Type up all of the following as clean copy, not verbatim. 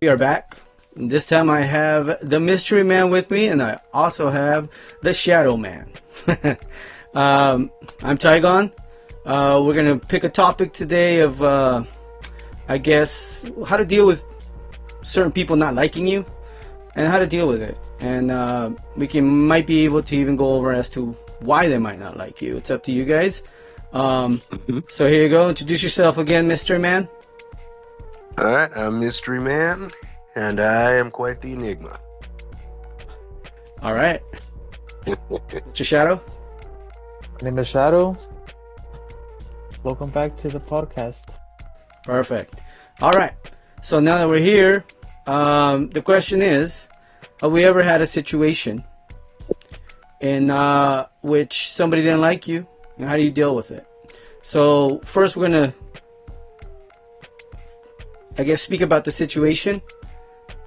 We are back. This time I have the Mystery Man with me, and I also have the Shadow Man. I'm Tygon. We're going to pick a topic today of, I guess, how to deal with certain people not liking you and how to deal with it. And might be able to even go over as to why they might not like you. It's up to you guys. So here you go. Introduce yourself again, Mystery Man. All right, I'm Mystery Man, and I am quite the enigma. All right. Mr. Shadow. My name is Shadow. Welcome back to the podcast. Perfect. All right. So now that we're here, the question is, have we ever had a situation in which somebody didn't like you, and how do you deal with it? So first we're going to, I guess, speak about the situation,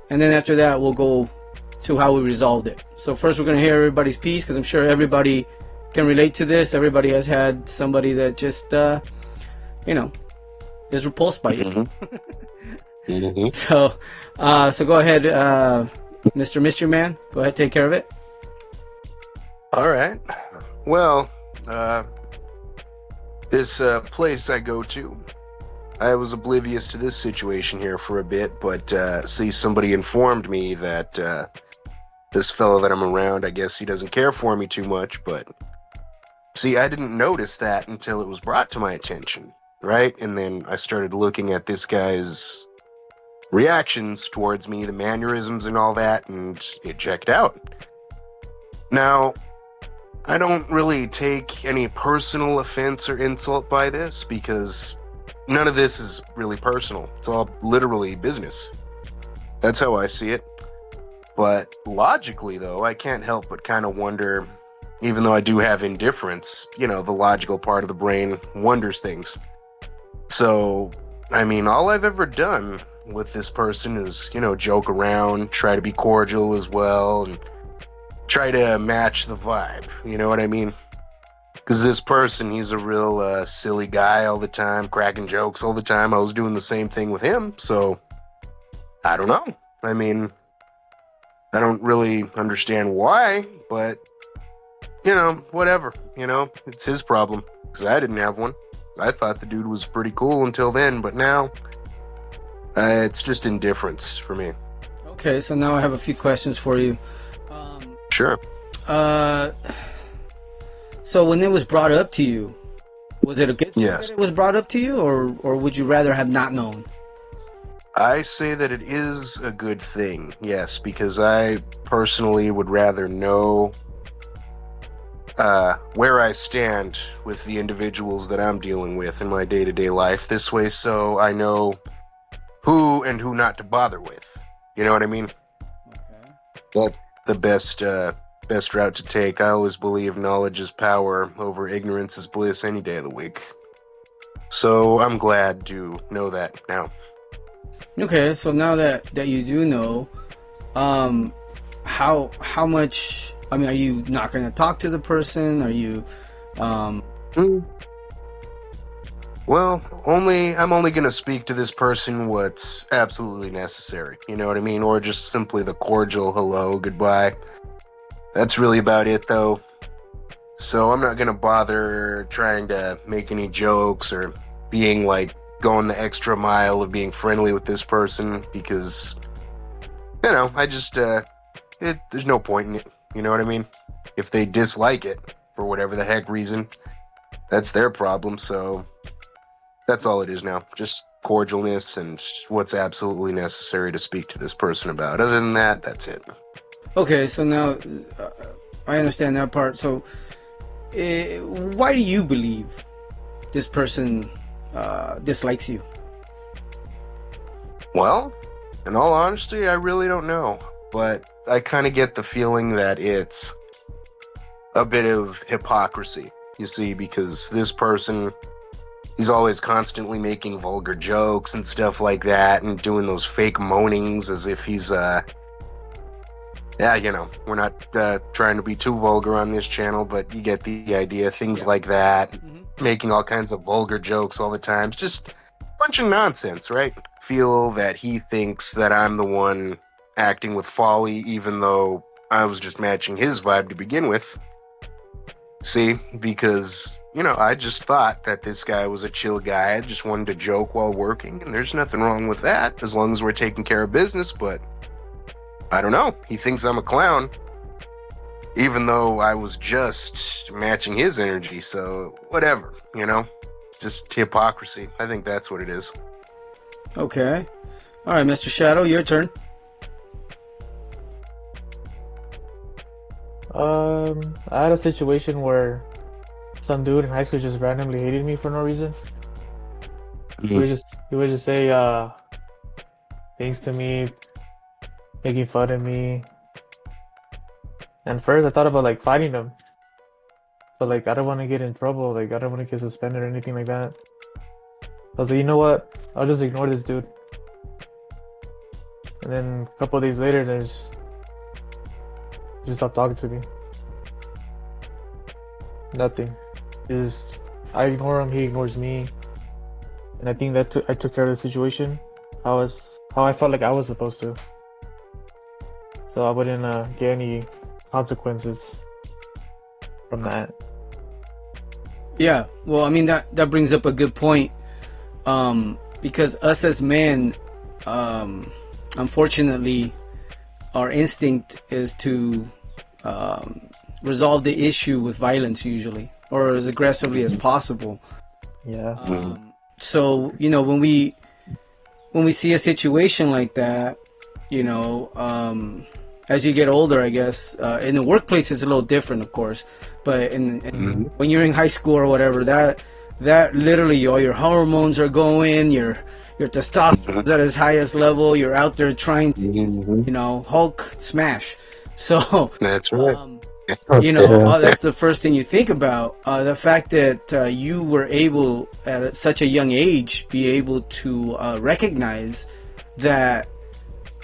and then after that we'll go to how we resolved it. So first we're going to hear everybody's piece, because I'm sure everybody can relate to this. Everybody has had somebody that just, is repulsed by you. So go ahead, Mr. Mystery Man. Go ahead, take care of it. All right. Well, this place I go to, I was oblivious to this situation here for a bit, but somebody informed me that this fellow that I'm around, I guess he doesn't care for me too much, but see, I didn't notice that until it was brought to my attention, right? And then I started looking at this guy's reactions towards me, the mannerisms and all that, and it checked out. Now, I don't really take any personal offense or insult by this, because none of this is really personal. It's all literally business. That's how I see it. But logically, though, I can't help but kind of wonder, even though I do have indifference, the logical part of the brain wonders things. So, I mean, all I've ever done with this person is, joke around, try to be cordial as well, and try to match the vibe. You know what I mean? Because this person, he's a real silly guy all the time, cracking jokes all the time. I was doing the same thing with him, so I don't know. I mean, I don't really understand why, but, whatever. It's his problem, because I didn't have one. I thought the dude was pretty cool until then, but now it's just indifference for me. Okay, so now I have a few questions for you. Sure. So when it was brought up to you, was it a good thing Yes. that it was brought up to you, or would you rather have not known? I say that it is a good thing, yes, because I personally would rather know where I stand with the individuals that I'm dealing with in my day-to-day life this way, so I know who and who not to bother with. You know what I mean? Okay. That's the best route to take. I always believe knowledge is power over ignorance is bliss any day of the week. So I'm glad to know that now. Okay, so now that you do know, how much? I mean, are you not going to talk to the person? Are you? Well, I'm only going to speak to this person what's absolutely necessary. You know what I mean? Or just simply the cordial hello, goodbye. That's really about it, though. So I'm not going to bother trying to make any jokes or being going the extra mile of being friendly with this person, because, I just, there's no point in it. You know what I mean? If they dislike it for whatever the heck reason, that's their problem. So that's all it is now. Just cordialness and what's absolutely necessary to speak to this person about. Other than that, that's it. Okay, so now I understand that part. So why do you believe this person dislikes you? Well, in all honesty, I really don't know. But I kind of get the feeling that it's a bit of hypocrisy, you see, because this person, he's always constantly making vulgar jokes and stuff like that, and doing those fake moanings as if he's we're not trying to be too vulgar on this channel, but you get the idea. Things like that, making all kinds of vulgar jokes all the time. It's just a bunch of nonsense, right? feel that he thinks that I'm the one acting with folly, even though I was just matching his vibe to begin with. See, because, I just thought that this guy was a chill guy. I just wanted to joke while working, and there's nothing wrong with that as long as we're taking care of business, but I don't know. He thinks I'm a clown, even though I was just matching his energy, so whatever, Just hypocrisy. I think that's what it is. Okay. All right, Mr. Shadow, your turn. I had a situation where some dude in high school just randomly hated me for no reason. He would just say things to me, making fun of me. And first I thought about like fighting him. But like I don't want to get in trouble, like I don't want to get suspended or anything like that. I was like, you know what? I'll just ignore this dude. And then a couple of days later, he just stopped talking to me. Nothing. I ignore him, he ignores me. And I think that I took care of the situation. How I felt like I was supposed to. So I wouldn't get any consequences from that. Yeah, well, I mean, that brings up a good point. Because us as men, unfortunately, our instinct is to resolve the issue with violence usually, or as aggressively as possible. Yeah. So, when we see a situation like that, as you get older, I guess, in the workplace it's a little different, of course, but when you're in high school or whatever, that literally all your hormones are going, your testosterone is at its highest level, you're out there trying to Hulk smash. So that's right. That's the first thing you think about. The fact that you were able at such a young age be able to recognize that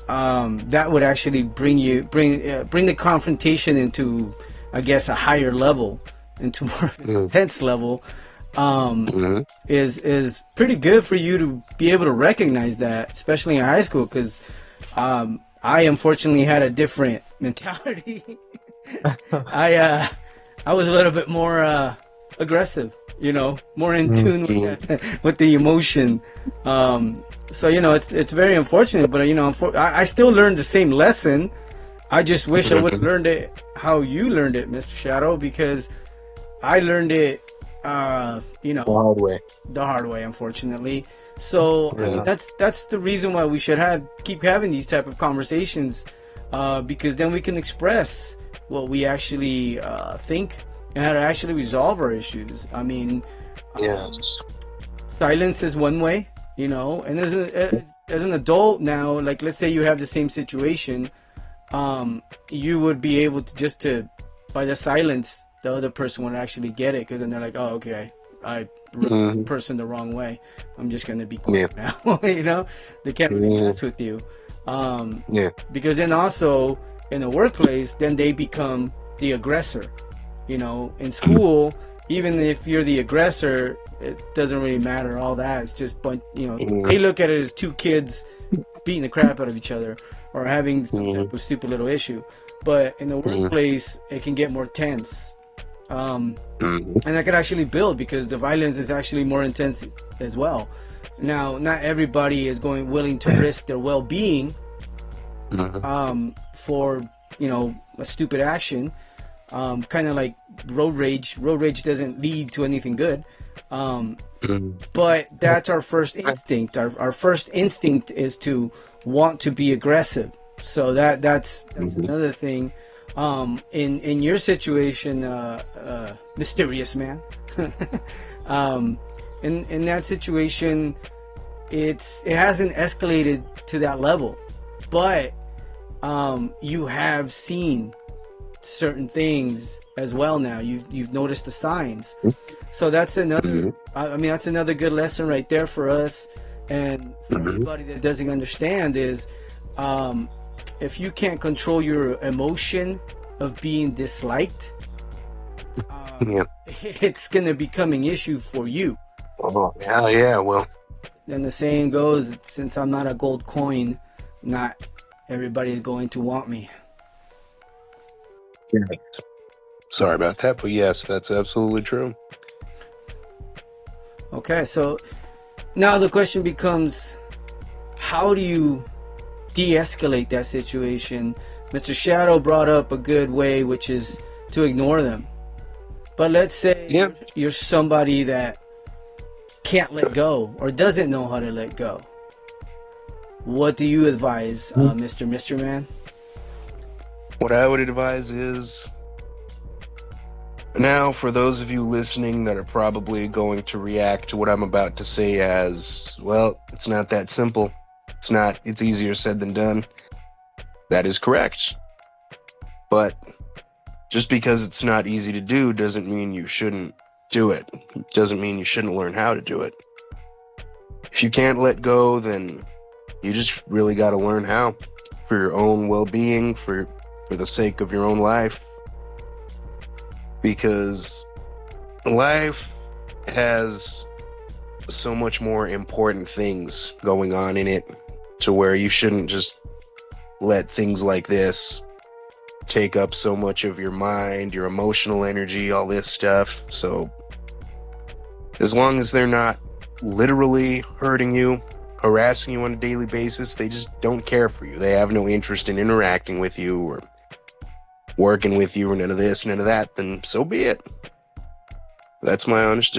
that would actually bring the confrontation into, I guess, a higher level, into more intense level, is pretty good for you to be able to recognize that, especially in high school, because I unfortunately had a different mentality. I was a little bit more aggressive, more in tune with the emotion. So it's very unfortunate, but I still learned the same lesson. I just wish I would have learned it how you learned it, Mr. Shadow, because I learned it the hard way, unfortunately. So that's the reason why we should keep having these type of conversations, because then we can express what we actually think and how to actually resolve our issues. I mean, silence is one way, and as an adult now, like let's say you have the same situation, you would be able to by the silence, the other person would actually get it, because then they're like, oh, okay, I rubbed the person the wrong way, I'm just going to be quiet now. They can't really mess with you. Because then also in the workplace, then they become the aggressor. In school, even if you're the aggressor, it doesn't really matter. All that, it's just, they look at it as two kids beating the crap out of each other or having some type of stupid little issue. But in the workplace, it can get more tense. And that could actually build, because the violence is actually more intense as well. Now, not everybody is willing to risk their well-being for a stupid action. Kind of like road rage. Road rage doesn't lead to anything good. But that's our first instinct. Our first instinct is to want to be aggressive. So that's another thing. In your situation, mysterious man, in that situation, it hasn't escalated to that level, but you have seen certain things as well. Now you've noticed the signs, so that's another. That's another good lesson right there for us, and for anybody that doesn't understand is, if you can't control your emotion of being disliked, it's gonna become an issue for you. Oh, hell yeah, well. then the saying goes, since I'm not a gold coin, not everybody's going to want me. Sorry about that, but yes, that's absolutely true. Okay, so now the question becomes, how do you de-escalate that situation? Mr. Shadow brought up a good way, which is to ignore them. But let's say you're somebody that can't let go or doesn't know how to let go. What do you advise, Mr. Man? What I would advise is, now for those of you listening that are probably going to react to what I'm about to say as, well, it's not that simple. It's easier said than done. That is correct. But just because it's not easy to do doesn't mean you shouldn't do it. It doesn't mean you shouldn't learn how to do it. If you can't let go, then you just really got to learn how, for your own well-being, for the sake of your own life. Because life has so much more important things going on in it, to where you shouldn't just let things like this take up so much of your mind, your emotional energy, all this stuff. So as long as they're not literally hurting you, harassing you on a daily basis, they just don't care for you. They have no interest in interacting with you or working with you or none of this, none of that, then so be it. That's my honest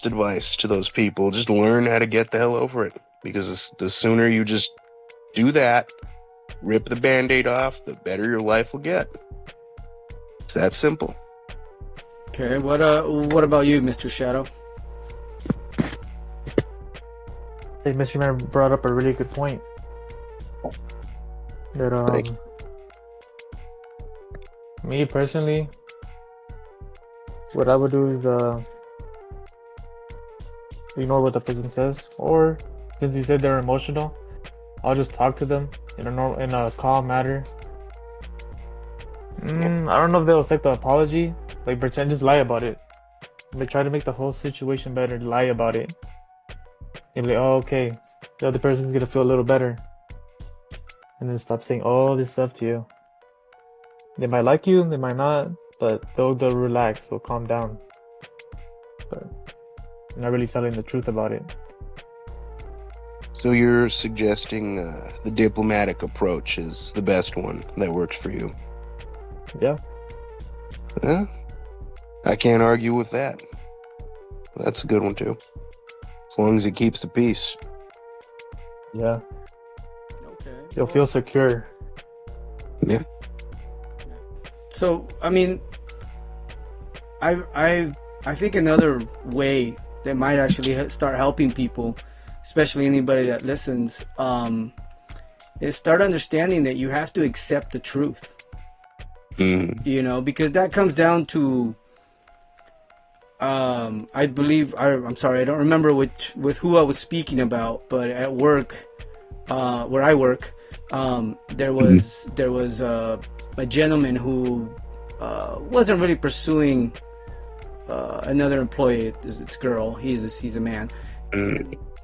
advice to those people. Just learn how to get the hell over it. Because the sooner you just do that, rip the Band-Aid off, the better your life will get. It's that simple. Okay, what about you, Mr. Shadow? Hey, Mr. Man brought up a really good point. That Thank you. me personally, what I would do is ignore what the person says, or since you said they're emotional, I'll just talk to them in a calm manner. I don't know if they'll accept the apology, like pretend, just lie about it. They try to make the whole situation better, lie about it. And be like, oh, okay, the other person's gonna feel a little better, and then stop saying all this stuff to you. They might like you, they might not, but they'll relax, they'll calm down. But you're not really telling the truth about it. So you're suggesting the diplomatic approach is the best one that works for you? Yeah. I can't argue with that. That's a good one too. As long as it keeps the peace. Yeah. Okay. You'll feel secure. Yeah. So, I mean, I think another way that might actually start helping people, especially anybody that listens, is start understanding that you have to accept the truth. You know, because that comes down to, I believe, I'm sorry, I don't remember with who I was speaking about, but at work, where I work, there was a gentleman who wasn't really pursuing another employee. It's a girl. He's a man.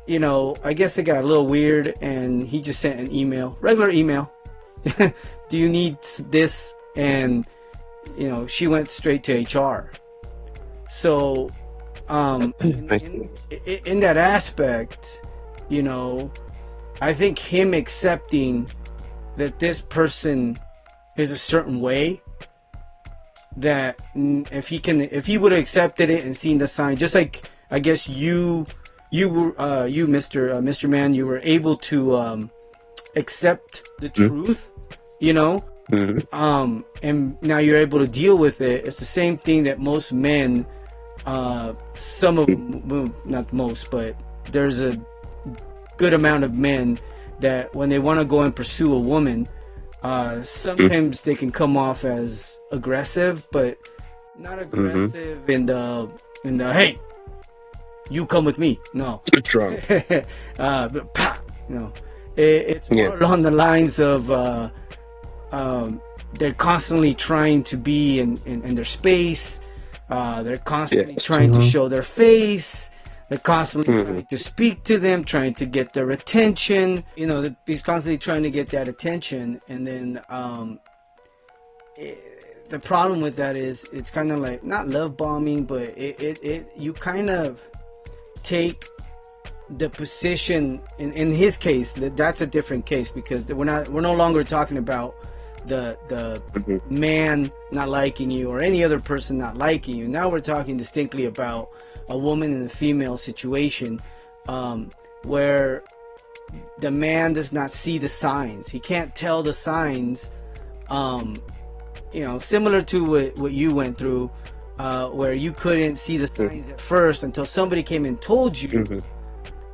You know, I guess it got a little weird, and he just sent an email, regular email. Do you need this? And you know, she went straight to HR. So, in that aspect, you know, I think him accepting that this person is a certain way, that if he would have accepted it and seen the sign, just like I guess you Mr. Man, you were able to accept the truth, you know, and now you're able to deal with it. It's the same thing that most men, some of them, well, not most, but there's a good amount of men that when they want to go and pursue a woman, sometimes they can come off as aggressive, but not aggressive in the hey, you come with me. No, It's wrong. No, it's more along the lines of they're constantly trying to be in their space. They're constantly trying to show their face. They're constantly trying to speak to them, trying to get their attention. You know, he's constantly trying to get that attention, and then the problem with that is it's kind of like not love bombing, but you kind of take the position in his case. That's a different case because we're no longer talking about the man not liking you or any other person not liking you. Now we're talking distinctly about a woman in a female situation, where the man does not see the signs. He can't tell the signs, similar to what you went through, where you couldn't see the signs at first until somebody came and told you,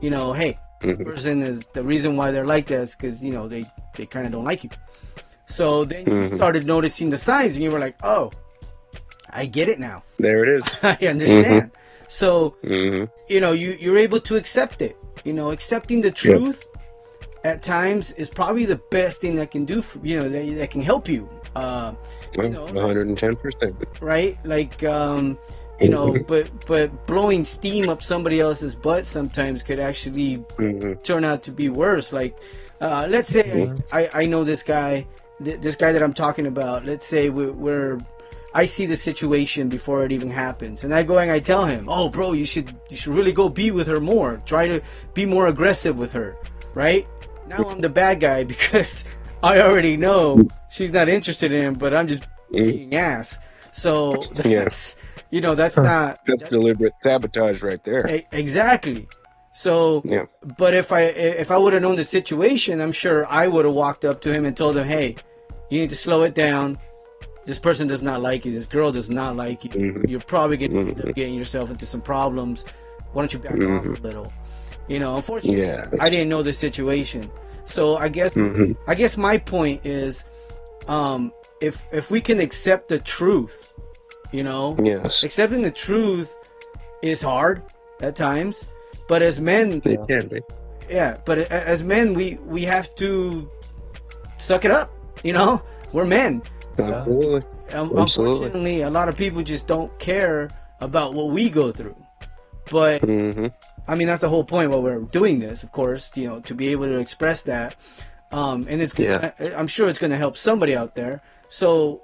hey, this person is the reason why they're like this because, they kind of don't like you. So then you started noticing the signs and you were like, oh, I get it now. There it is. I understand. So, you're able to accept it. Accepting the truth at times is probably the best thing that can do for, that can help you. 110%. Right? Like, but blowing steam up somebody else's butt sometimes could actually turn out to be worse. Like, let's say I know this guy that I'm talking about. Let's say I see the situation before it even happens, and I go and I tell him, "Oh, bro, you should really go be with her more. Try to be more aggressive with her." Right? Now I'm the bad guy because I already know she's not interested in him, but I'm just being ass. So that's not that's deliberate sabotage right there. Exactly. So, but if I would have known the situation, I'm sure I would have walked up to him and told him, "Hey, you need to slow it down. This person does not like you. This girl does not like you. You're probably going to end up getting yourself into some problems. Why don't you back off a little?" Unfortunately, I didn't know the situation. So I guess my point is, if we can accept the truth, accepting the truth is hard at times, but as men, it can be. Yeah, but as men, we have to suck it up. We're men. Absolutely. Unfortunately, a lot of people just don't care about what we go through. But I mean, that's the whole point why we're doing this, of course, to be able to express that. And it's I'm sure it's going to help somebody out there. So,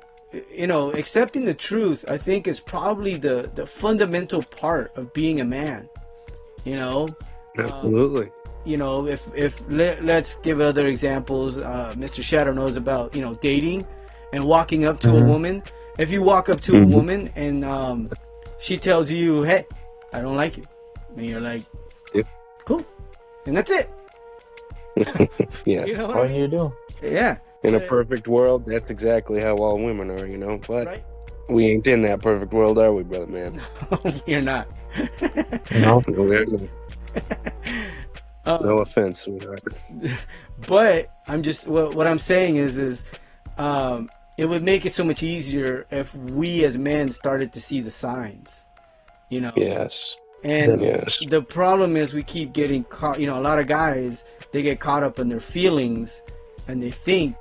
accepting the truth, I think, is probably the fundamental part of being a man. Absolutely. Let's give other examples. Mr. Shadow knows about, dating and walking up to a woman. If you walk up to a woman and she tells you, "Hey, I don't like you," and you're like, "Cool," and that's it. What do you do? Yeah. In a perfect world, that's exactly how all women are, but we ain't in that perfect world, are we, brother man? No, we're not. No. No offense, sweetheart. But I'm just what I'm saying is it would make it so much easier if we as men started to see the signs. Yes. And the problem is we keep getting caught. A lot of guys, they get caught up in their feelings, and they think,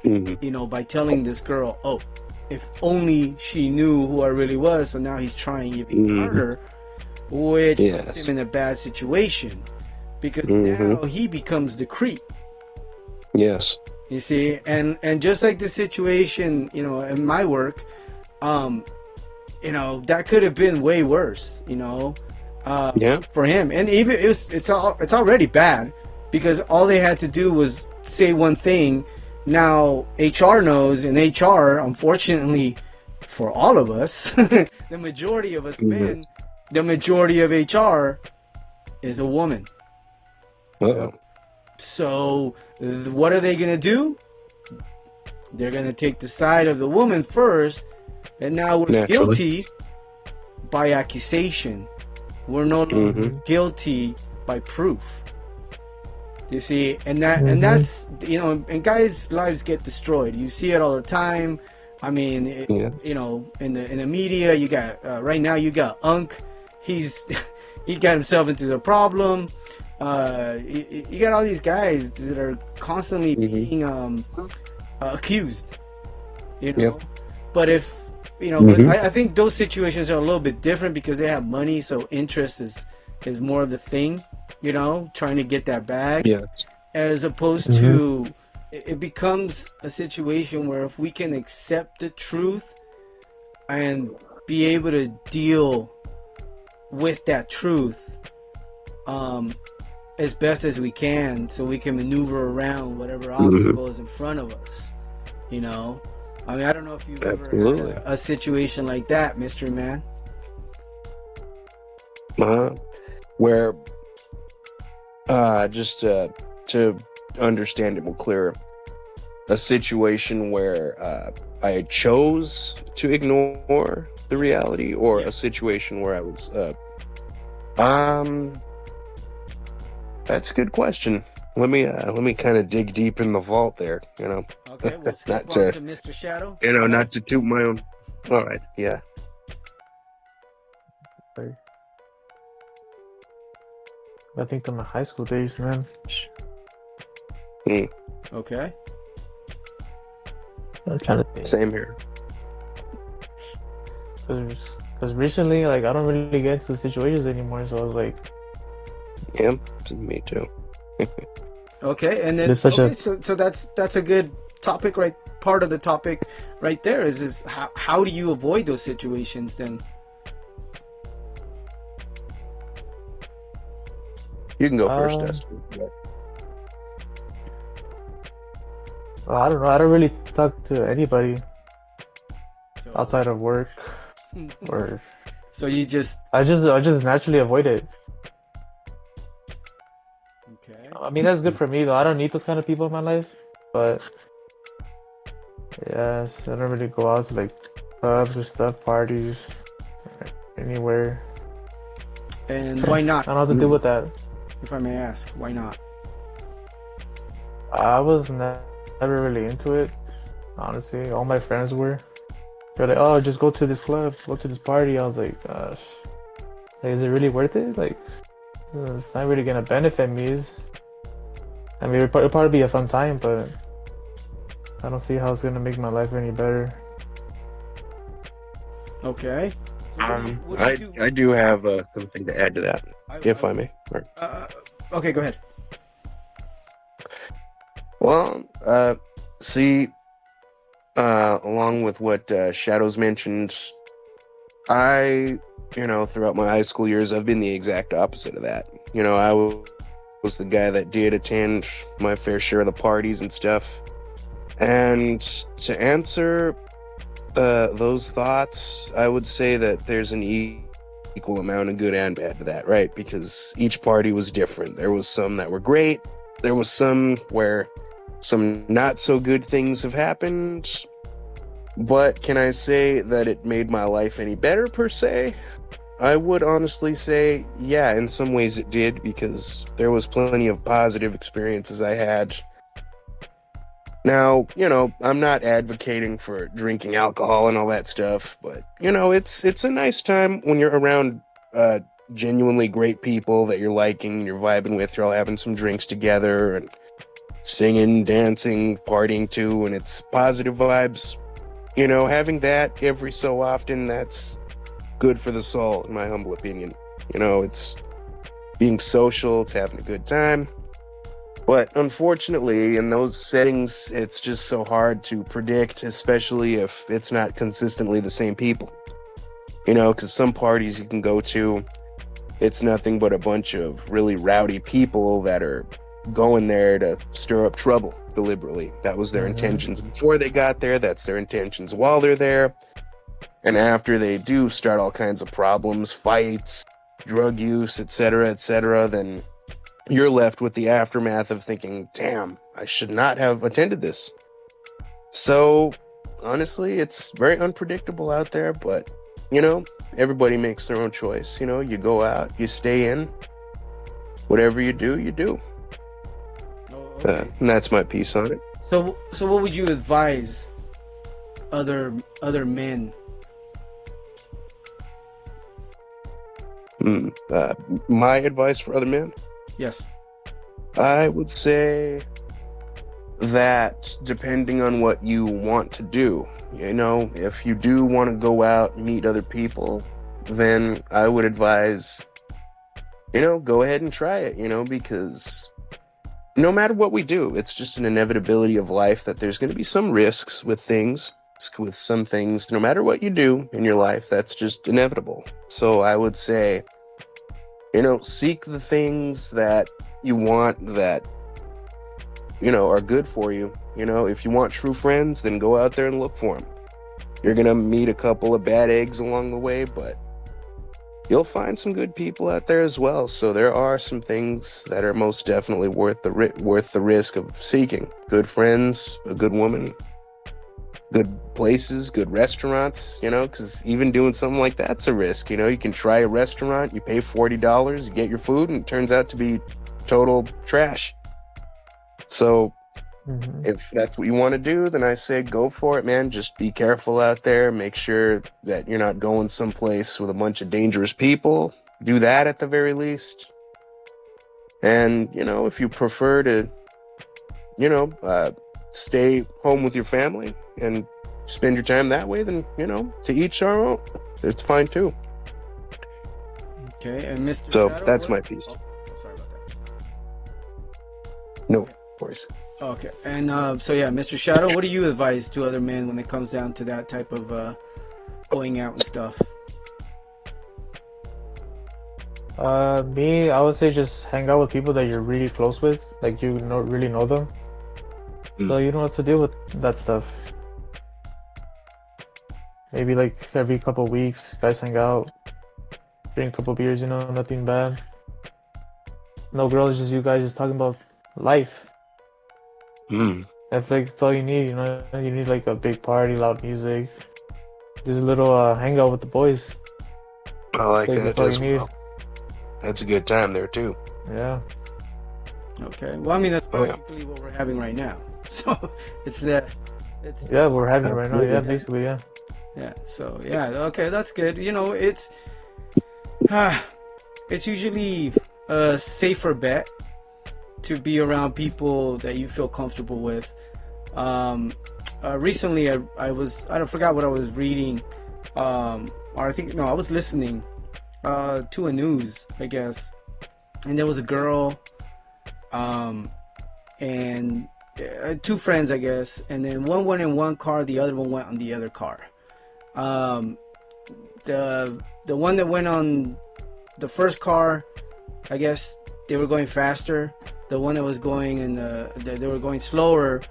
by telling this girl, "Oh, if only she knew who I really was," so now he's trying even harder, which puts him in a bad situation. Because now he becomes the creep. Yes. You see, and just like the situation, in my work, that could have been way worse, for him. And even it's already bad because all they had to do was say one thing. Now HR knows, and HR, unfortunately, for all of us, the majority of us men, the majority of HR is a woman. So what are they going to do? They're going to take the side of the woman first, and now we're guilty by accusation. We're no longer guilty by proof. You see, and that's and guys' lives get destroyed. You see it all the time. I mean, in the media, you got right now you got Unk. He got himself into the problem. You got all these guys that are constantly being accused, but but I think those situations are a little bit different because they have money, so interest is is more of the thing, trying to get that bag, Yeah. as opposed Mhm. to it becomes a situation where if we can accept the truth and be able to deal with that truth um, as best as we can, so we can maneuver around whatever Hmm. obstacle is in front of us. You know, I mean, I don't know if you've ever had Absolutely. a situation like that, Mystery Man. Uh, where just to understand it more clearer, a situation where I chose to ignore the Yes. reality, or a Yes. situation where I was um that's a good question. Let me kind of dig deep in the vault there, Okay, we'll skip not on to to Mr. Shadow. Go ahead. not to toot my own. All right, yeah. Like, I think to my high school days, man. Hmm. Okay. I'm trying to think. Same here. Because recently, like, I don't really get into the situations anymore. So I was like, Yeah, me too. Okay, and then there's such okay, a. so that's a good topic, right? Part of the topic right there is how do you avoid those situations then? You can go first, Um, Dustin. well, I don't know. I don't really talk to anybody So outside of work, or so you just I just naturally avoid it. okay. I mean, that's good for me though. I don't need those kind of people in my life, but yeah, so I don't really go out to like clubs or stuff, parties, anywhere. And why I not, don't have to deal with that. if I may ask? Why not? I was never really into it, honestly. All my friends were. They're like, "Oh, just go to this club, go to this party." I was like, "Gosh, like, is it really worth it? Like, it's not really gonna benefit me." I mean, it'll probably be a fun time, but I don't see how it's gonna make my life any better. Okay. So what do you I do? I do have something to add to that, I if I may. okay, go ahead. Well, see, along with what Shadows mentioned, throughout my high school years, I've been the exact opposite of that. I was the guy that did attend my fair share of the parties and stuff. And to answer those thoughts, I would say that there's an equal amount of good and bad to that, right? Because each party was different. There was some that were great. There was some where some not so good things have happened. But can I say that it made my life any better per se? I would honestly say, yeah, in some ways it did, because there was plenty of positive experiences I had. Now, I'm not advocating for drinking alcohol and all that stuff, but it's a nice time when you're around uh, genuinely great people that you're liking, you're vibing with, you're all having some drinks together and singing, dancing, partying too, and it's positive vibes. Having that every so often, that's good for the soul, in my humble opinion. It's being social, it's having a good time. But unfortunately, in those settings, it's just so hard to predict, especially if it's not consistently the same people. Because some parties you can go to, it's nothing but a bunch of really rowdy people that are going there to stir up trouble deliberately. That was their Hmm. intentions before they got there, that's their intentions while they're there. And after they do start all kinds of problems, fights, drug use, etc., then you're left with the aftermath of thinking, damn, I should not have attended this. So, honestly, it's very unpredictable out there, but, everybody makes their own choice. You go out, you stay in, whatever you do, you do. Oh, okay. And that's my piece on it. So what would you advise other men? My advice for other men? Yes. I would say that depending on what you want to do, if you do want to go out and meet other people, then I would advise go ahead and try it, because no matter what we do, it's just an inevitability of life that there's going to be some risks with things, with some things, no matter what you do in your life, that's just inevitable. So I would say, seek the things that you want that, are good for you. If you want true friends, then go out there and look for them. You're going to meet a couple of bad eggs along the way, but you'll find some good people out there as well. So there are some things that are most definitely worth the risk of seeking. Good friends, a good woman, good places, good restaurants, because even doing something like that's a risk. You can try a restaurant, you pay $40, you get your food, and it turns out to be total trash. So if that's what you want to do, then I say go for it, man. Just be careful out there. Make sure that you're not going someplace with a bunch of dangerous people. Do that at the very least. And, if you prefer to, stay home with your family and spend your time that way, then, to each our own. It's fine too. Okay, and Mr. So Shadow, that's my piece. Oh, sorry about that. No worries. Okay, and so yeah, Mr. Shadow, what do you advise to other men when it comes down to that type of going out and stuff? Me, I would say just hang out with people that you're really close with, like you really know them, so you don't have to deal with that stuff. Maybe like every couple of weeks, guys hang out, drink a couple beers, nothing bad. No girls, just you guys just talking about life. I feel like it's all you need, You need like a big party, loud music, just a little hangout with the boys. I like that That's all as you need. well. That's a good time there too. Yeah. Okay, well, I mean that's basically what we're having right now. So it's that. Yeah, we're having it right now. Yeah, Absolutely. basically, yeah. Yeah. So yeah. Okay, that's good. It's usually a safer bet to be around people that you feel comfortable with. Recently, I forgot what I was reading, or I was listening to a news, I guess, and there was a girl, and two friends, I guess, and then one went in one car, the other one went on the other car. The one that went on the first car, I guess they were going faster. The one that was going they were going slower.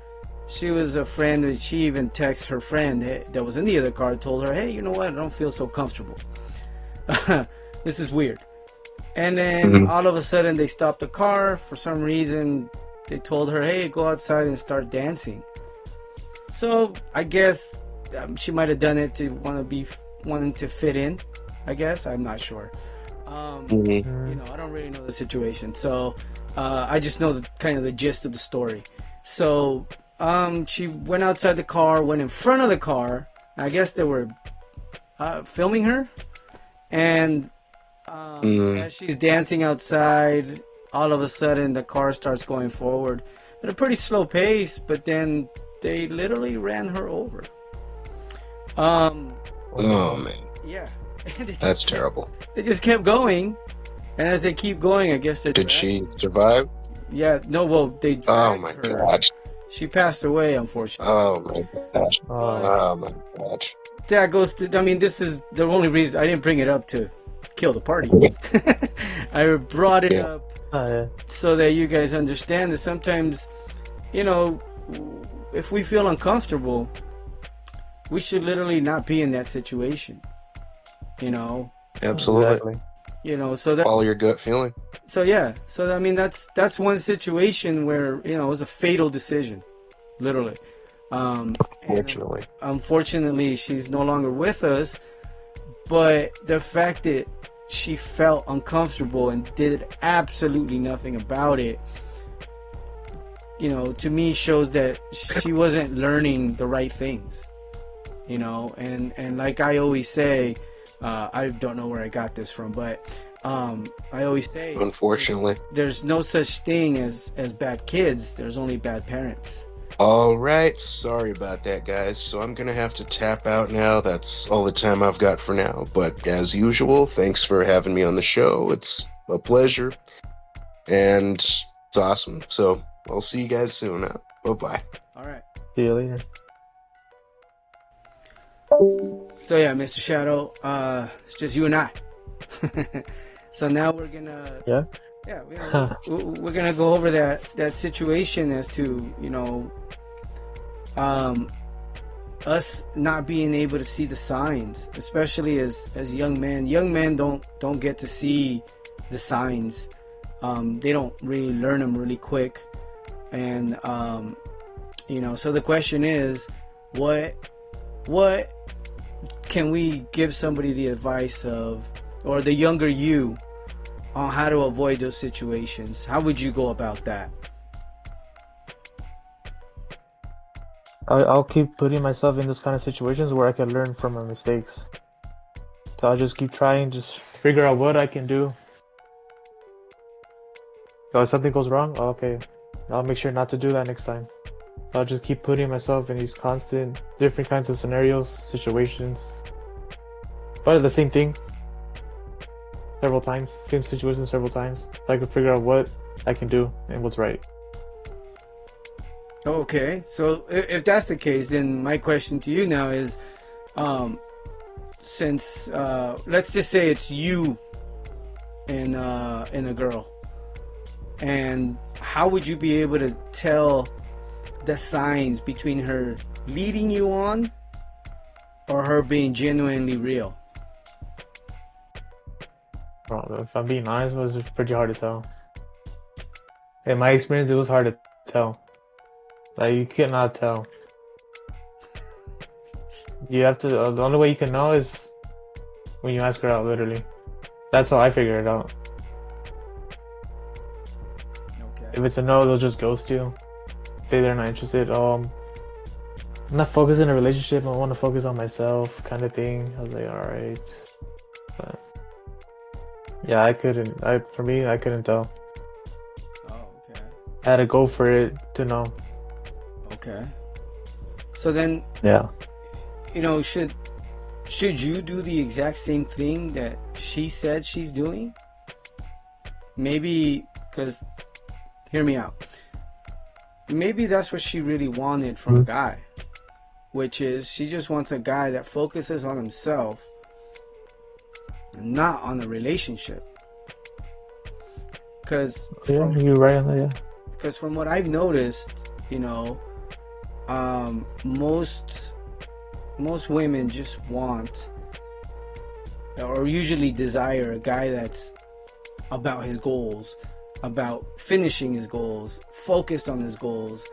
She was a friend, and she even texted her friend that was in the other car, told her, "Hey, you know what? I don't feel so comfortable. This is weird." And then all of a sudden, they stopped the car for some reason. They told her, "Hey, go outside and start dancing." So I guess she might have done it to wanting to fit in. I guess I'm not sure. I don't really know the situation, so I just know kind of the gist of the story. So she went outside the car, went in front of the car. I guess they were filming her, and as she's dancing outside, all of a sudden the car starts going forward at a pretty slow pace, but then they literally ran her over. Oh man. Yeah. That's terrible. They just kept going, and as they keep going, I guess they're. Did she survive? Yeah. No. Well, they. Oh my her. gosh. She passed away, unfortunately. Oh my gosh. Oh. Oh my gosh. That goes to. I mean, this is the only reason I didn't bring it up to kill the party. I brought it up so that you guys understand that sometimes, if we feel uncomfortable, we should literally not be in that situation. Absolutely. Exactly. So that Follow your gut feeling. So yeah, I mean that's one situation where it was a fatal decision, literally. Unfortunately. Unfortunately, she's no longer with us. But the fact that she felt uncomfortable and did absolutely nothing about it, to me shows that she wasn't learning the right things. And like I always say, I don't know where I got this from, but I always say, unfortunately, there's no such thing as bad kids. There's only bad parents. All right, sorry about that, guys. So I'm gonna have to tap out now. That's all the time I've got for now. But as usual, thanks for having me on the show. It's a pleasure, and it's awesome. So I'll see you guys soon. Bye-bye. All right. See you later. So yeah, Mr. Shadow, it's just you and I. So now we're gonna, Yeah. yeah, we're gonna go over that situation as to, you know, us not being able to see the signs, especially as young men. Young men don't get to see the signs. They don't really learn them really quick, and you know. So the question is, what can we give somebody the advice of, or the younger you, on how to avoid those situations? How would you go about that? I'll keep putting myself in those kind of situations where I can learn from my mistakes. So I'll just keep trying, just figure out what I can do. So if something goes wrong, okay, I'll make sure not to do that next time. I'll just keep putting myself in these constant, different kinds of scenarios, situations. But the same thing several times, same situation several times. So I can figure out what I can do and what's right. Okay, so if that's the case, then my question to you now is, since let's just say it's you and a girl, and how would you be able to tell the signs between her leading you on or her being genuinely real? Well, if I'm being honest, it was pretty hard to tell. In my experience, it was hard to tell. Like, you cannot tell. You have to, the only way you can know is when you ask her out, literally. That's how I figure it out. Okay. If it's a no, they'll just ghost you. Say they're not interested. I'm not focused in a relationship. I want to focus on myself, kind of thing. I was like, alright. But yeah, I couldn't. For me, I couldn't tell. Oh, okay. I had to go for it to know. Okay. So then, Yeah. you know, should you do the exact same thing that she said she's doing? Maybe, because, hear me out. Maybe that's what she really wanted from a guy, which is she just wants a guy that focuses on himself and not on the relationship. Because Yeah, you're right on that, yeah. Because from what I've noticed, you know, most women just want, or usually desire, a guy that's about his goals, about finishing his goals, focused on his goals.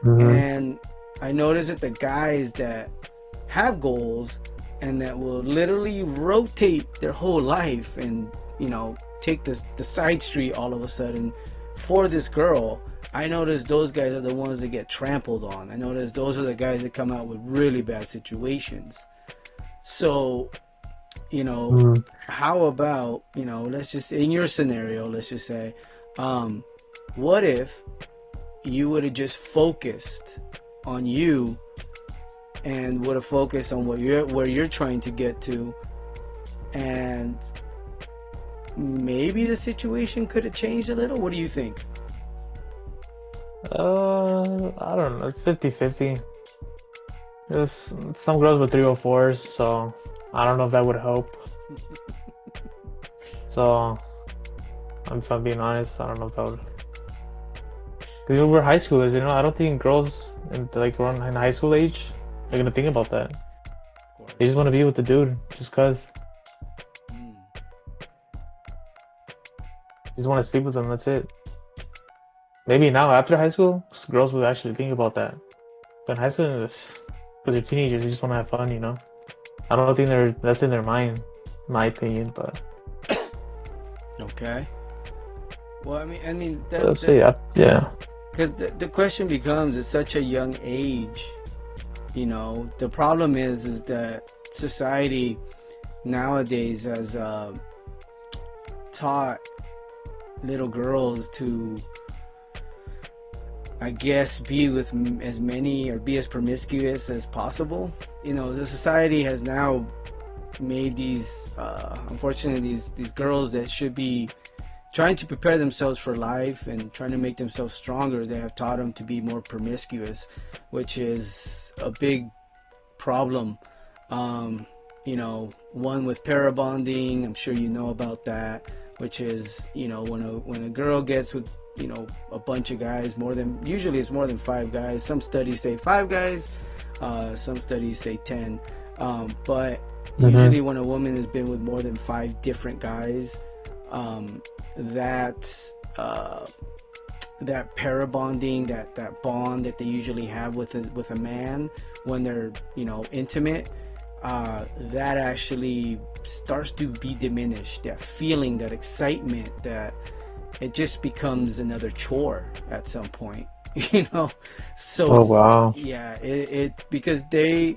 And I notice that the guys that have goals and that will literally rotate their whole life and, you know, take the side street all of a sudden for this girl, I notice those guys are the ones that get trampled on. I notice those are the guys that come out with really bad situations. So, you know, how about, you know, let's just, in your scenario, let's just say, what if you would have just focused on you and would have focused on where you're trying to get to, and maybe the situation could have changed a little? What do you think? I don't know. It's 50-50. There's some girls with 304s, so I don't know if that would help. So, if I'm being honest, I don't know if that would. Because we're high schoolers, you know. I don't think girls around in high school age are gonna think about that. They just want to be with the dude, just cause. Just want to sleep with them. That's it. Maybe now after high school, girls would actually think about that. But in high school, because they're teenagers, they just want to have fun, you know. I don't think that's in their mind, in my opinion. But okay. Well, I mean, let's see. Yeah. Because the question becomes, at such a young age, you know, the problem is that society nowadays has taught little girls to, I guess, be with as many or be as promiscuous as possible. You know, the society has now made these, unfortunately, these girls that should be trying to prepare themselves for life and trying to make themselves stronger, they have taught them to be more promiscuous, which is a big problem. You know, one with parabonding, I'm sure you know about that, which is, you know, when a girl gets with, you know, a bunch of guys, usually it's more than 5 guys. Some studies say 5 guys, some studies say 10. But usually when a woman has been with more than 5 different guys, that parabonding, that bond that they usually have with a man when they're, you know, intimate, that actually starts to be diminished. That feeling, that excitement, that it just becomes another chore at some point, you know. So Oh wow. yeah, it because they're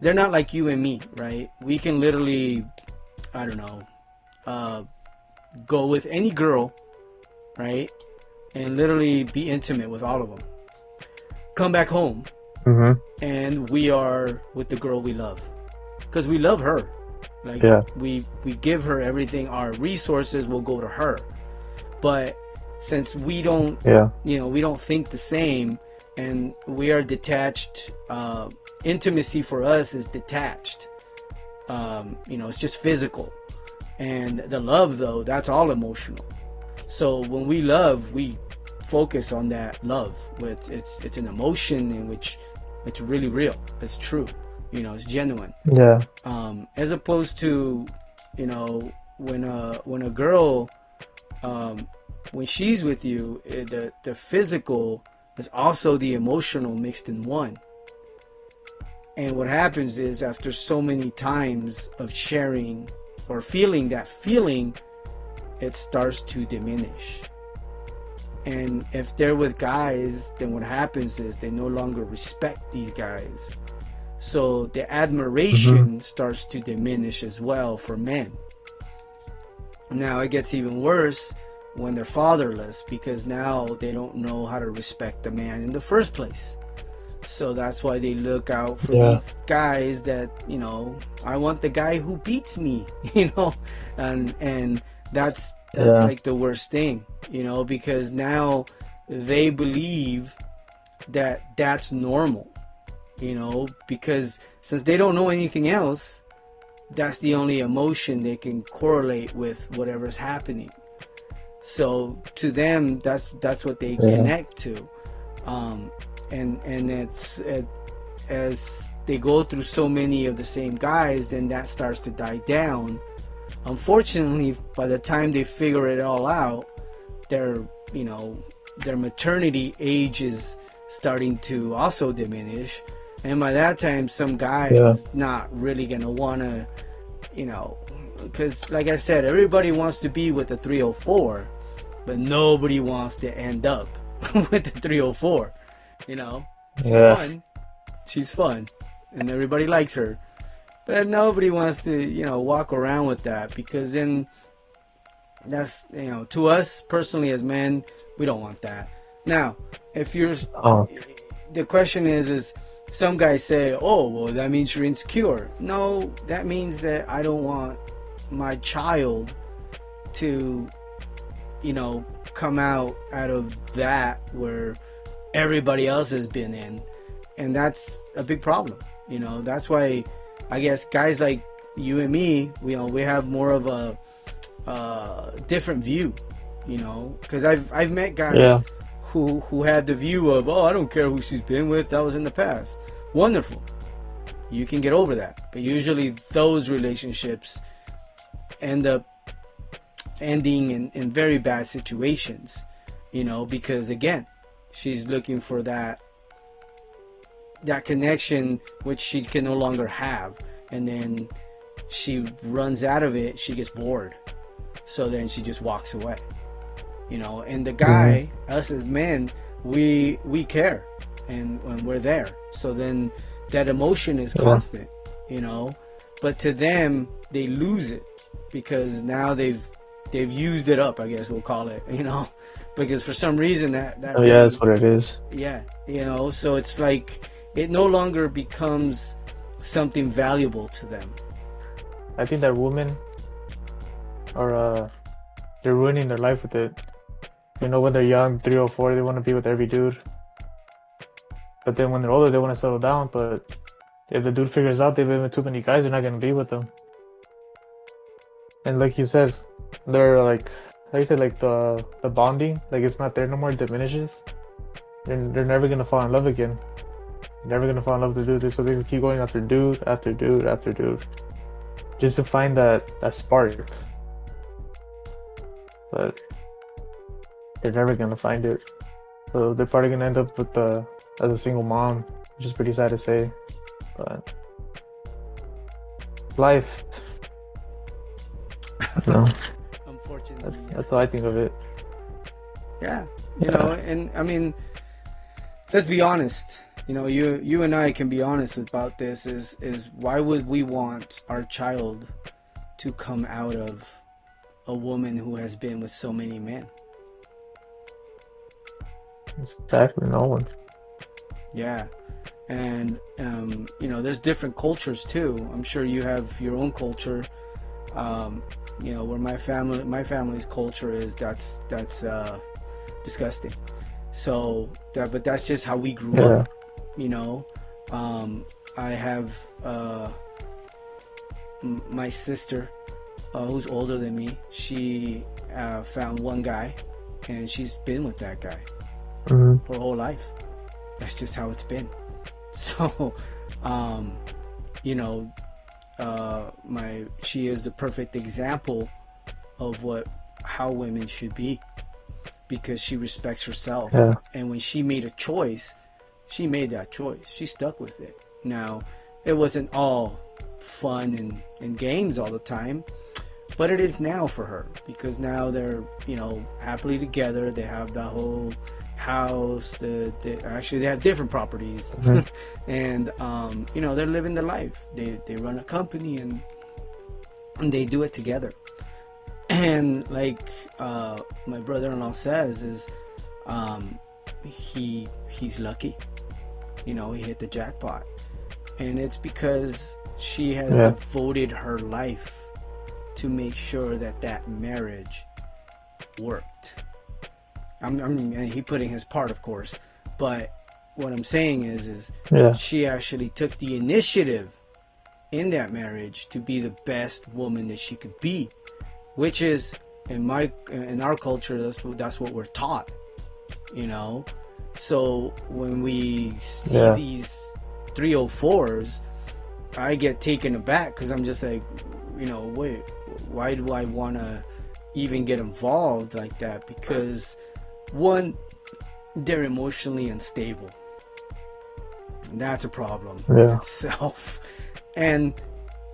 not like you and me, right? We can literally, I don't know, go with any girl, right, and literally be intimate with all of them, come back home, and we are with the girl we love because we love her. Like, Yeah. we give her everything. Our resources will go to her. But since we don't, Yeah. you know, we don't think the same, and we are detached, intimacy for us is detached. You know, it's just physical. And the love, though, that's all emotional. So when we love, we focus on that love. It's an emotion in which it's really real. It's true. You know, it's genuine. Yeah. As opposed to, you know, when a girl, when she's with you, the physical is also the emotional mixed in one. And what happens is, after so many times of sharing or feeling that feeling, it starts to diminish. And if they're with guys, then what happens is they no longer respect these guys. So the admiration starts to diminish as well for men. Now it gets even worse when they're fatherless, because now they don't know how to respect the man in the first place. So that's why they look out for these guys that, you know, I want the guy who beats me, you know, and that's like the worst thing, you know, because now they believe that that's normal, you know, because since they don't know anything else, that's the only emotion they can correlate with whatever's happening. So to them, that's what they connect to. And as they go through so many of the same guys, then that starts to die down. Unfortunately, by the time they figure it all out, their maternity age is starting to also diminish. And by that time, some guy's not really gonna wanna, you know, because like I said, everybody wants to be with the 304, but nobody wants to end up with the 304. You know, she's fun, and everybody likes her, but nobody wants to, you know, walk around with that, because then that's, you know, to us personally as men, we don't want that. Now, if you're, the question is some guys say, oh, well, that means you're insecure. No, that means that I don't want my child to, you know, come out of that where everybody else has been in, and that's a big problem. You know, that's why I guess guys like you and me, you know, we have more of a different view, you know, because I've met guys who had the view of, oh, I don't care who she's been with, that was in the past. Wonderful, you can get over that. But usually those relationships end up ending in very bad situations, you know, because again, she's looking for that connection which she can no longer have, and then she runs out of it, she gets bored, so then she just walks away, you know. And the guy, us as men, we care, and when we're there, so then that emotion is constant, you know. But to them, they lose it because now they've used it up, I guess we'll call it, you know, because for some reason that really, that's what it is. Yeah, you know, so it's like it no longer becomes something valuable to them. I think that women are they're ruining their life with it. You know, when they're young, 3 or 4, they want to be with every dude. But then when they're older, they want to settle down. But if the dude figures out they've been with too many guys, they're not gonna be with them. And like you said, they're like, how you said, like the bonding, like it's not there no more. It diminishes. They're never gonna fall in love again. Never gonna fall in love with the dude. So they keep going after dude after dude after dude, just to find that spark. But they're never gonna find it. So they're probably gonna end up with as a single mom, which is pretty sad to say. But it's life. You know, Unfortunately, that's how I think of it. yeah. You know, and I mean, let's be honest. You know, you and I can be honest about this. Is why would we want our child to come out of a woman who has been with so many men? Exactly, no one. Yeah. And you know, there's different cultures too. I'm sure you have your own culture. You know, where my family's culture is that's disgusting. So but that's just how we grew up. You know, I have my sister who's older than me. She found one guy, and she's been with that guy her whole life. That's just how it's been. So, you know, she is the perfect example of how women should be, because she respects herself. Yeah. And when she made a choice, she made that choice. She stuck with it. Now, it wasn't all fun and games all the time, but it is now for her, because now they're, you know, happily together. They have the whole house. They have different properties. And you know, they're living their life. They run a company, and they do it together. And like my brother-in-law says, is he's lucky. You know, he hit the jackpot, and it's because she has devoted her life to make sure that marriage worked. And he put in his part, of course, but what I'm saying is she actually took the initiative in that marriage to be the best woman that she could be, which is in our culture, that's what we're taught, you know. So when we see these 304s, I get taken aback, because I'm just like, you know, wait, why do I want to even get involved like that? Because one, they're emotionally unstable, and that's a problem in itself. And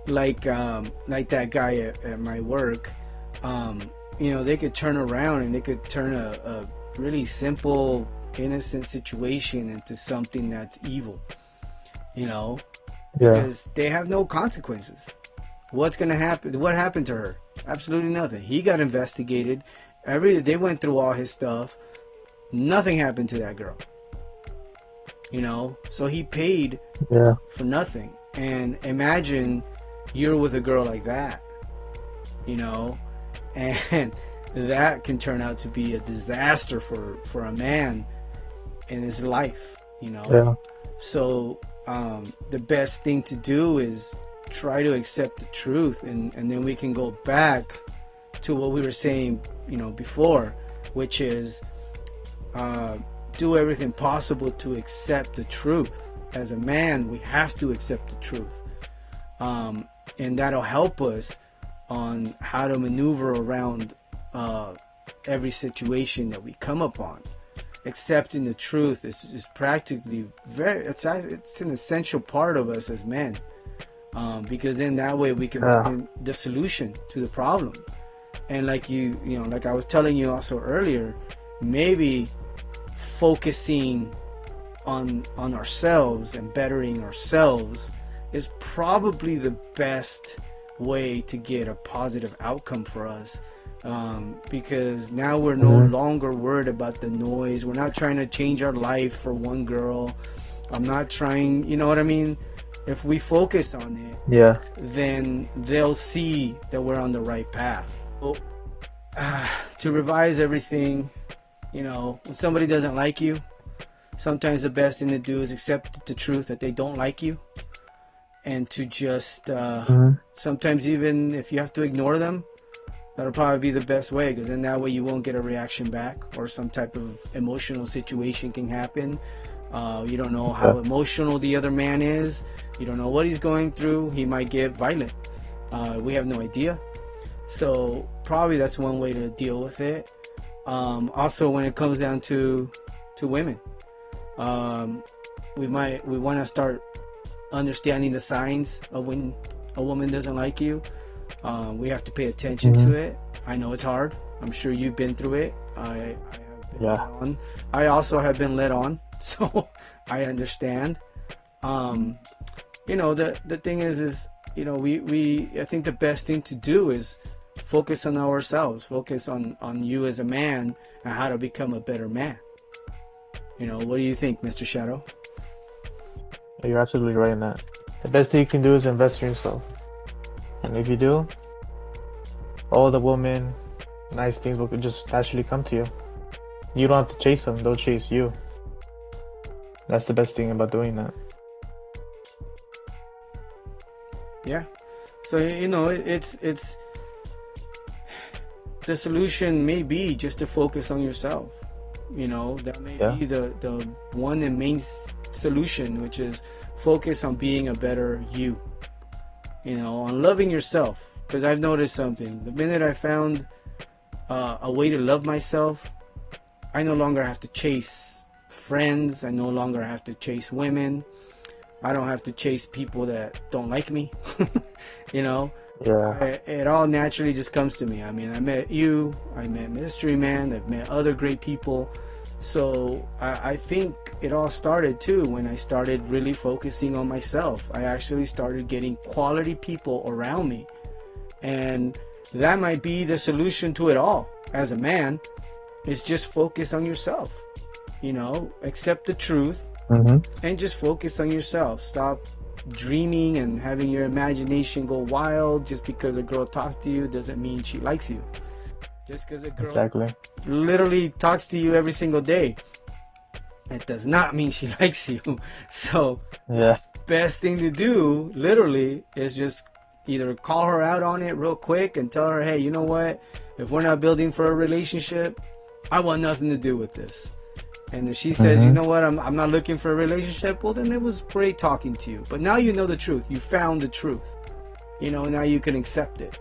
like that guy at my work, you know, they could turn around and they could turn a really simple, innocent situation into something that's evil, you know, because they have no consequences. What's gonna happen? What happened to her? Absolutely nothing. He got investigated. They went through all his stuff. Nothing happened to that girl. You know, so he paid for nothing. And imagine you're with a girl like that, you know, and that can turn out to be a disaster for a man in his life, you know. So the best thing to do is try to accept the truth, and then we can go back to what we were saying, you know, before, which is do everything possible to accept the truth. As a man, we have to accept the truth, and that'll help us on how to maneuver around every situation that we come upon. Accepting the truth is practically it's an essential part of us as men, because then that way we can find the solution to the problem. And like you know, like I was telling you also earlier, maybe focusing on ourselves and bettering ourselves is probably the best way to get a positive outcome for us, because now we're no longer worried about the noise. We're not trying to change our life for one girl. I'm not trying, you know what I mean? If we focus on it, then they'll see that we're on the right path. So to revise everything, when somebody doesn't like you, sometimes the best thing to do is accept the truth that they don't like you, and to just sometimes, even if you have to ignore them, that'll probably be the best way, because then that way you won't get a reaction back, or some type of emotional situation can happen. You don't know how emotional the other man is. You don't know what he's going through. He might get violent. We have no idea. So probably that's one way to deal with it. Also, when it comes down to women, we want to start understanding the signs of when a woman doesn't like you. We have to pay attention to it. I know it's hard. I'm sure you've been through it. I have been led on. I also have been led on, so I understand. The thing is I think the best thing to do is focus on ourselves, focus on you as a man, and how to become a better man. What do you think, Mr. Shadow? You're absolutely right in that. The best thing you can do is invest in yourself. And if you do, all the women, nice things will just naturally come to you. You don't have to chase them, they'll chase you. That's the best thing about doing that. Yeah. So, it's the solution may be just to focus on yourself. That may be the one and main solution, which is focus on being a better you. On loving yourself. Because I've noticed something. The minute I found a way to love myself, I no longer have to chase friends. I no longer have to chase women. I don't have to chase people that don't like me. It all naturally just comes to me. I mean, I met you, I met Mystery Man, I've met other great people. So I think it all started too when I started really focusing on myself. I actually started getting quality people around me. And that might be the solution to it all as a man, is just focus on yourself. Accept the truth and just focus on yourself. Stop dreaming and having your imagination go wild. Just because a girl talks to you doesn't mean she likes you. Just because a girl literally talks to you every single day, it does not mean she likes you. So best thing to do literally is just either call her out on it real quick and tell her, hey, you know what, if we're not building for a relationship, I want nothing to do with this. And if she says, you know what, I'm not looking for a relationship, well, then it was great talking to you. But now you know the truth. You found the truth. Now you can accept it.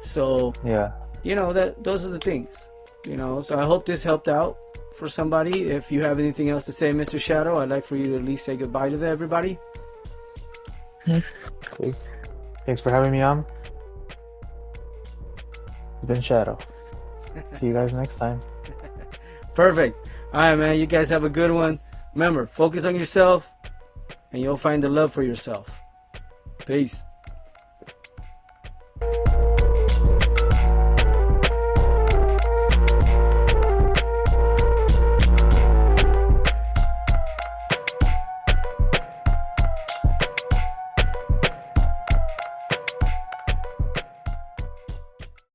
So, those are the things. So I hope this helped out for somebody. If you have anything else to say, Mr. Shadow, I'd like for you to at least say goodbye to everybody. Okay. Thanks for having me on. You've been Shadow. See you guys next time. Perfect. All right, man. You guys have a good one. Remember, focus on yourself, and you'll find the love for yourself. Peace.